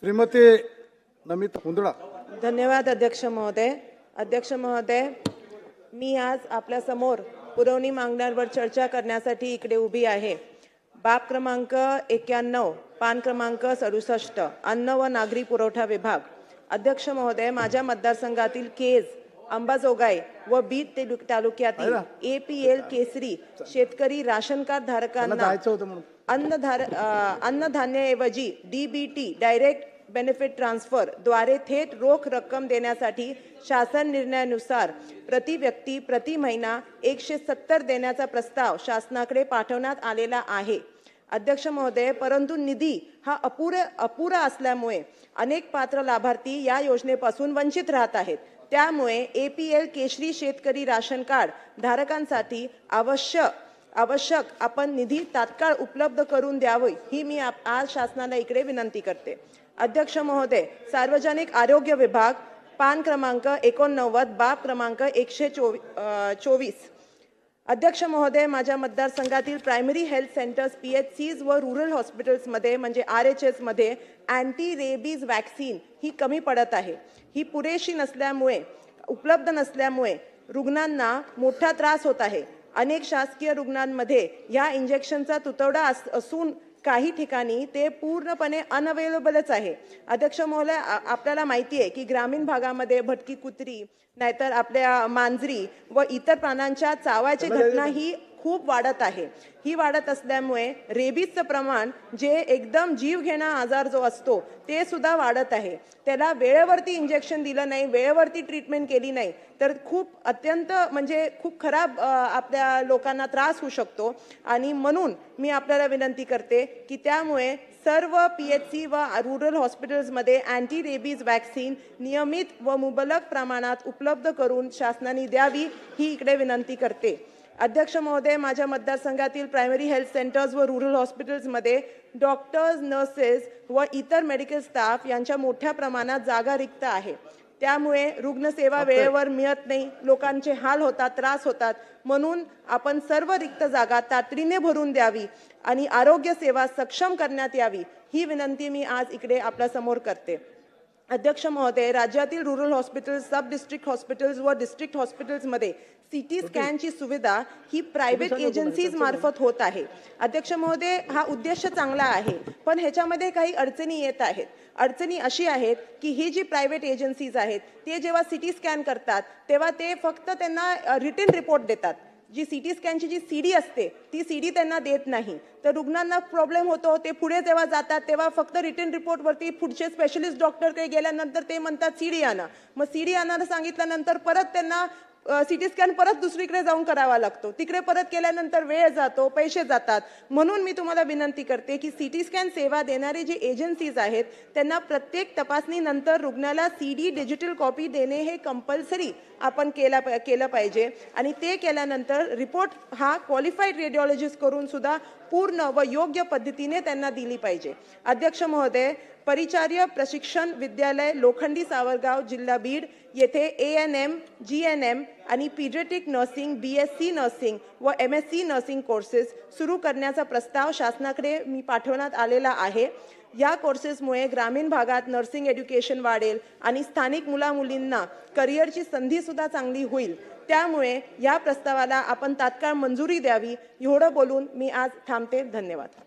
श्रीमती नमिता हुंदडा. धन्यवाद अध्यक्ष महोदय. अध्यक्ष महोदय, मी आज आपल्या समोर पुरवणी मागण्यांवर चर्चा करण्यासाठी इकडे उभी आहे. बाब क्रमांक 91, पान क्रमांक 67, अन्न व नागरी पुरवठा विभाग. अध्यक्ष महोदय, माझ्या मतदारसंघातील केज, अंबाजोगाई व बीड तालुक्यातील APL केसरी शेतकरी राशन कार्ड धारकांना जायचं होतं म्हणून अन्नधान्याऐवजी DBT डायरेक्ट बेनिफिट ट्रान्सफर द्वारे थेट रोख रक्कम देण्यासाठी शासन निर्णयानुसार प्रति व्यक्ती प्रति महिना 170 देण्याचा प्रस्ताव शासनाकडे पाठवण्यात आलेला आहे. अध्यक्ष महोदय, परंतु निधी हा अपुरा असल्यामुळे अनेक पात्र लाभार्थी या योजनेपासून वंचित राहत आहेत. त्यामुळे APL केशरी शेतकरी राशन कार्ड धारकांसाठी आवश्यक आपण निधी तात्काळ उपलब्ध करून द्यावी ही मी आज शासनाला इकडे विनंती करते. अध्यक्ष महोदय, सार्वजनिक आरोग्य विभाग, पान क्रमांक 89, बाब क्रमांक 124. अध्यक्ष महोदय, माझ्या मतदारसंघातील प्रायमरी हेल्थ सेंटर्स PHCs व रुरल हॉस्पिटल्समध्ये म्हणजे RHS मध्ये अँटी रेबीज वॅक्सीन ही कमी पडत आहे. ही पुरेशी उपलब्ध नसल्यामुळे रुग्णांना मोठा त्रास होत आहे. अनेक शासकीय रुग्णांमध्ये या इंजेक्शनचा तुटवडा असून काही ठिकाणी ते पूर्णपणे अनअवेलेबलच आहे. अध्यक्ष महोदय, आपल्याला माहिती आहे की ग्रामीण भागामध्ये भटकी कुत्री नाहीतर आपल्या मांजरी व इतर प्राण्यांच्या चावाची घटना ही खूप वाढत आहे. ही वाढत असल्यामुळे रेबीजचं प्रमाण जे एकदम जीवघेणा आजार जो असतो ते सुद्धा वाढत आहे. त्याला वेळेवरती इंजेक्शन दिलं नाही, वेळेवरती ट्रीटमेंट केली नाही तर अत्यंत म्हणजे खूप खराब आपल्या लोकांना त्रास होऊ शकतो. आणि म्हणून मी आपल्याला विनंती करते की त्यामुळे सर्व PHC व रुरल हॉस्पिटल्समध्ये अँटी रेबीज वॅक्सीन नियमित व मुबलक प्रमाणात उपलब्ध करून शासनाने द्यावी ही इकडे विनंती करते. अध्यक्ष महोदय, माझ्या मतदारसंघातील प्रायमरी हेल्थ सेंटर्स व रुरल हॉस्पिटल्समध्ये डॉक्टर्स, नर्सेस व इतर मेडिकल स्टाफ यांच्या मोठ्या प्रमाणात जागा रिक्त आहे. त्यामुळे रुग्णसेवा वेळेवर मिळत नाही, लोकांचे हाल होतात, त्रास होतात. म्हणून आपण सर्व रिक्त जागा तातडीने भरून द्यावी आणि आरोग्य सेवा सक्षम करण्यात यावी ही विनंती मी आज इकडे आपल्या समोर करते. अध्यक्ष महोदय, राज्यातील रुरल हॉस्पिटल्स, सब डिस्ट्रिक्ट हॉस्पिटल्स व डिस्ट्रिक्ट हॉस्पिटल्समध्ये CT स्कॅनची सुविधा ही प्रायव्हेट एजन्सीज मार्फत होत आहे. अध्यक्ष महोदय, हा उद्देश चांगला आहे, पण ह्याच्यामध्ये काही अडचणी येत आहेत. अडचणी अशी आहेत की ही जी प्रायव्हेट एजन्सीज आहेत ते जेव्हा CT स्कॅन करतात तेव्हा ते फक्त त्यांना रिटन रिपोर्ट देतात. जी CT स्कॅनची जी CD असते ती CD त्यांना देत नाही, तर रुग्णांना प्रॉब्लेम होतो. ते पुढे जेव्हा जातात तेव्हा फक्त रिटन रिपोर्टवरती पुढचे स्पेशलिस्ट डॉक्टरकडे गेल्यानंतर ते म्हणतात CD आणा. मग CD आणायला सांगितल्यानंतर परत त्यांना CT स्कॅन परत दुसरीकडे जाऊन करावा लागतो. तिकडे परत केल्यानंतर वेळ जातो, पैसे जातात. म्हणून मी तुम्हाला विनंती करते की CT स्कॅन सेवा देणारे जे एजन्सीज आहेत त्यांना प्रत्येक तपासणीनंतर रुग्णाला CD डिजिटल कॉपी देणे हे कंपल्सरी आपण केलं पाहिजे. आणि ते केल्यानंतर रिपोर्ट हा क्वालिफाईड रेडिओलॉजिस्ट करून सुद्धा पूर्ण व योग्य पद्धतीने त्यांना दिली पाहिजे. अध्यक्ष महोदय, परिचार्य प्रशिक्षण विद्यालय लोखंडी सावरगाव, जिल्हा बीड येथे ANM, GNM आणि पीडियाट्रिक नर्सिंग, BSc नर्सिंग व MSc नर्सिंग कोर्सेस सुरू करण्याचा प्रस्ताव शासनाकडे मी पाठवण्यात आलेला आहे. या कोर्सेसमुळे ग्रामीण भागात नर्सिंग एज्युकेशन वाढेल आणि स्थानिक मुलामुलींना करिअरची संधी सुद्धा चांगली होईल. त्यामुळे या प्रस्तावाला आपण तात्काळ मंजुरी द्यावी एवढं बोलून मी आज थांबते. धन्यवाद.